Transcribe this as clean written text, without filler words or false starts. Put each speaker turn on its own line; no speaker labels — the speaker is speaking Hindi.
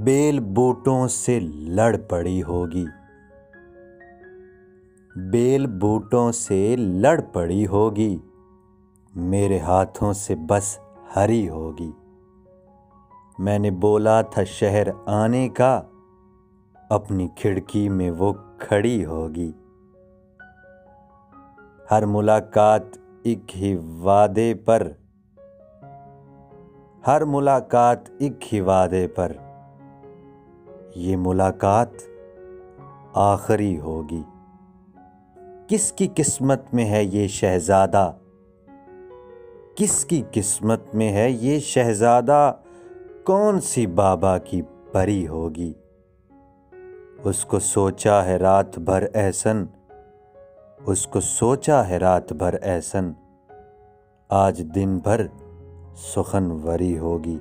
बेल बूटों से लड़ पड़ी होगी, बेल बूटों से लड़ पड़ी होगी, मेरे हाथों से बस हरी होगी। मैंने बोला था शहर आने का, अपनी खिड़की में वो खड़ी होगी। हर मुलाकात एक ही वादे पर, हर मुलाकात एक ही वादे पर, ये मुलाकात आखिरी होगी। किसकी किस्मत में है ये शहजादा, किसकी किस्मत में है ये शहजादा, कौन सी बाबा की परी होगी। उसको सोचा है रात भर एहसन, उसको सोचा है रात भर एहसन, आज दिन भर सुखनवरी होगी।